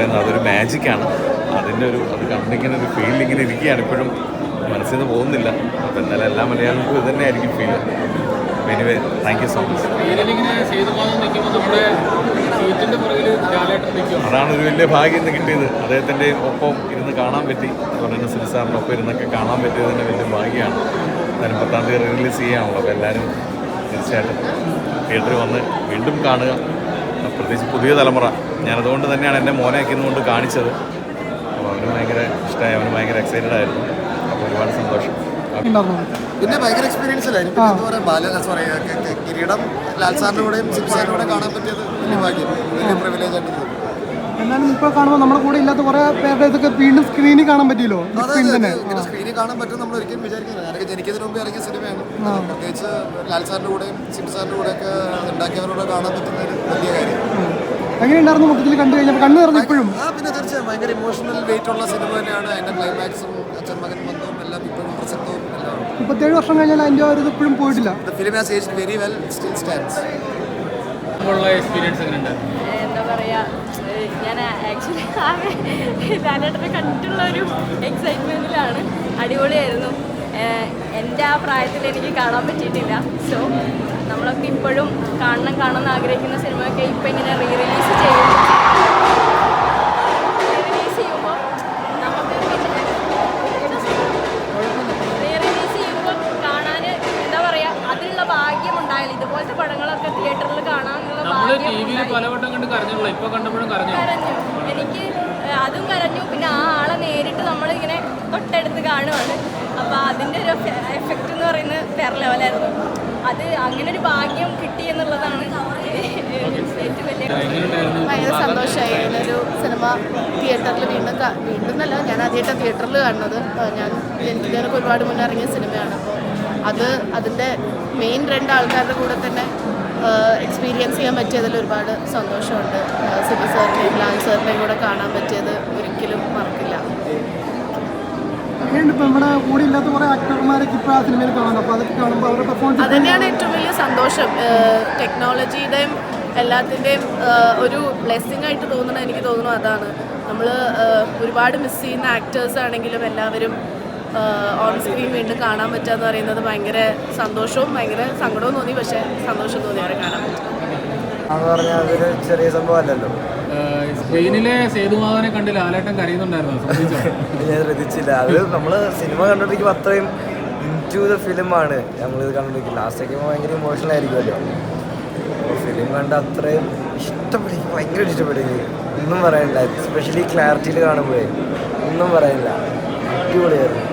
പറയുന്നത് അതൊരു മാജിക്കാണ്. അത് കണ്ടിങ്ങനെ ഒരു ഫീൽ ഇങ്ങനെ ഇരിക്കുകയാണ്, ഇപ്പോഴും മനസ്സിൽ നിന്ന് പോകുന്നില്ല. അപ്പോൾ എന്നാലും എല്ലാ മലയാളികൾക്കും ഇത് തന്നെ ആയിരിക്കും feel. Anyway thank you so much. അതാണ് ഒരു വലിയ ഭാഗ്യം ഇന്ന് കിട്ടിയത്. അദ്ദേഹത്തിൻ്റെ ഒപ്പം ഇരുന്ന് കാണാൻ പറ്റി, അതുപോലെ തന്നെ സിനി സാറിൻ്റെ ഒപ്പം ഇരുന്നൊക്കെ കാണാൻ പറ്റിയത് തന്നെ വലിയ ഭാഗ്യമാണ്. അതിന് 10-ാം തീയതി റിലീസ് ചെയ്യാണല്ലോ. അപ്പോൾ എല്ലാവരും തീർച്ചയായിട്ടും തിയേറ്ററിൽ വന്ന് വീണ്ടും കാണുക. പ്രത്യേകിച്ച് പുതിയ തലമുറ, ഞാനതുകൊണ്ട് തന്നെയാണ് എൻ്റെ മോനെ കൊണ്ട് കാണിച്ചത്. അപ്പോൾ അവന് ഭയങ്കര ഇഷ്ടമായി, അവന് ഭയങ്കര എക്സൈറ്റഡ് ആയിരുന്നു. അപ്പോൾ ഒരുപാട് സന്തോഷം. പിന്നെ ഭയങ്കര എക്സ്പീരിയൻസ് ആയിരുന്നു. കിരീടം ലാൽ സാറിൻ്റെ കൂടെയും സിബി സാറിൻ്റെ കൂടെ കാണാൻ പറ്റിയത് വലിയ ഭാഗ്യം, വലിയ പ്രിവിലേജ് ആയിട്ട് തോന്നി. എന്നാലും ഇപ്പോൾ കാണുമ്പോൾ നമ്മുടെ കൂടെ ഇല്ലാത്ത കുറേ പേരുടെ ഇതൊക്കെ വീണ്ടും സ്ക്രീനിൽ കാണാൻ പറ്റിയല്ലോ. ഇങ്ങനെ സ്ക്രീനിൽ കാണാൻ പറ്റും നമ്മൾ ഒരിക്കലും വിചാരിക്കുന്നത്. ഞാനൊക്കെ ജനിക്കുന്നതിന് മുമ്പ് ഇറങ്ങിയ സിനിമയാണ്. പ്രത്യേകിച്ച് ലാൽ സാറിൻ്റെ കൂടെയും സിബി സാറിൻ്റെ കൂടെയൊക്കെ ഉണ്ടാക്കിയവരോട് കാണാൻ പറ്റുന്ന ഒരു വലിയ കാര്യം. എങ്ങനെയുണ്ടായിരുന്നു മൊത്തത്തിൽ കണ്ടു കഴിഞ്ഞപ്പോൾ? കണ്ണു നിറഞ്ഞു ഇപ്പോഴും? പിന്നെ തീർച്ചയായും ഭയങ്കര ഇമോഷണൽ വെയിറ്റ് ഉള്ള സിനിമ തന്നെയാണ്. അതിൻ്റെ ക്ലൈമാക്സും അച്ഛൻ മകൻ ബന്ധവും എല്ലാം ഇപ്പോഴും പ്രസക്തവും എല്ലാം. 37 വർഷം കഴിഞ്ഞാൽ അതിൻ്റെ ഒരു ഇത് ഇപ്പോഴും പോയിട്ടില്ല. Film has aged very well, still stands. Experience എങ്ങനെയുണ്ട്? എന്താ പറയുക, ഞാൻ ആക്ച്വലി ലാലേട്ടനെ കണ്ടിട്ടുള്ള ഒരു എക്സൈറ്റ്മെൻറ്റിലാണ്. അടിപൊളിയായിരുന്നു. എൻ്റെ ആ പ്രായത്തിൽ എനിക്ക് കാണാൻ പറ്റിയിട്ടില്ല. സോ നമ്മളൊക്കെ ഇപ്പോഴും കാണണമെന്ന് ആഗ്രഹിക്കുന്ന സിനിമയൊക്കെ ഇപ്പം ഇങ്ങനെ റിലീസ് ചെയ്യുമ്പോൾ കാണാൻ എന്താ പറയുക, അതിനുള്ള ഭാഗ്യമുണ്ടായാലും ഇതുപോലത്തെ പടങ്ങളൊക്കെ തിയേറ്ററിൽ കാണാനുള്ള കരഞ്ഞു. എനിക്ക് അതും കരഞ്ഞു. പിന്നെ ആ ആളെ നേരിട്ട് നമ്മളിങ്ങനെ തൊട്ടടുത്ത് കാണുവാണ്. അപ്പോൾ അതിൻ്റെ ഒരു എഫക്റ്റ് എന്ന് പറയുന്നത് വേറെ ലെവലായിരുന്നു. അത് അങ്ങനെ ഒരു ഭാഗ്യം കിട്ടി എന്നുള്ളതാണ് ഏറ്റവും വലിയ. ഭയങ്കര സന്തോഷമായി. ഇങ്ങനൊരു സിനിമ തിയേറ്ററിൽ വീണ്ടും എന്നല്ല, ഞാൻ ആദ്യമായിട്ടാണ് തിയേറ്ററിൽ കാണുന്നത്. ഞാൻ എനിക്കിതിനൊക്കെ ഒരുപാട് മുന്നേ ഇറങ്ങിയ സിനിമയാണ്. അപ്പോൾ അതിൻ്റെ മെയിൻ 2 ആൾക്കാരുടെ കൂടെ തന്നെ എക്സ്പീരിയൻസ് ചെയ്യാൻ പറ്റിയതിൽ ഒരുപാട് സന്തോഷമുണ്ട്. സിബി സാറിനെയും ലാൽ സാറിനെയും കൂടെ കാണാൻ പറ്റിയത് ഒരിക്കലും മറക്കില്ല. നമ്മുടെ കൂടെ ഇല്ലാത്ത കുറേ ആക്ടർമാരൊക്കെ ഇപ്പോൾ ആ സിനിമയിൽ കാണാം. അപ്പോൾ അതൊക്കെ കാണുമ്പോൾ അവരുടെ പെർഫോമൻസ് അത് തന്നെയാണ് ഏറ്റവും വലിയ സന്തോഷം. ടെക്നോളജിയുടെയും എല്ലാത്തിൻ്റെയും ഒരു ബ്ലെസ്സിങ് ആയിട്ട് തോന്നുന്നത് എനിക്ക് തോന്നുന്നു അതാണ്. നമ്മൾ ഒരുപാട് മിസ് ചെയ്യുന്ന ആക്ടേഴ്സ് ആണെങ്കിലും എല്ലാവരും ഓൺ സ്ക്രീൻ വീണ്ടും കാണാൻ പറ്റുക എന്ന് പറയുന്നത് ഭയങ്കര സന്തോഷവും ഭയങ്കര സങ്കടവും തോന്നി. പക്ഷേ സന്തോഷം തോന്നി അവരെ കാണാൻ പറ്റും. അത് പറഞ്ഞാൽ അതൊരു ചെറിയ സംഭവം അല്ലല്ലോ. സ്പെയിനിലെ സേതുമാധവനെ കണ്ട് ലാലേട്ടൻ കരയുന്നുണ്ടായിരുന്നു. ഞാൻ ശ്രദ്ധിച്ചില്ല. അത് നമ്മൾ സിനിമ കണ്ടോണ്ടിരിക്കുമ്പോൾ അത്രയും ഇൻറ്റു ദ ഫിലിമാണ് നമ്മളിത് കണ്ടോണ്ടിരിക്കും. ലാസ്റ്റൊക്കെ ഭയങ്കര ഇമോഷണൽ ആയിരിക്കുമല്ലോ. അപ്പോൾ ഫിലിം കണ്ട് അത്രയും ഇഷ്ടപ്പെടുക, ഭയങ്കര ഇഷ്ടപ്പെടുക, ഒന്നും പറയാനില്ല. എസ്പെഷ്യലി ക്ലാരിറ്റിയിൽ കാണുമ്പോഴേ ഒന്നും പറയാനില്ല. അടിപൊളിയായിരുന്നു.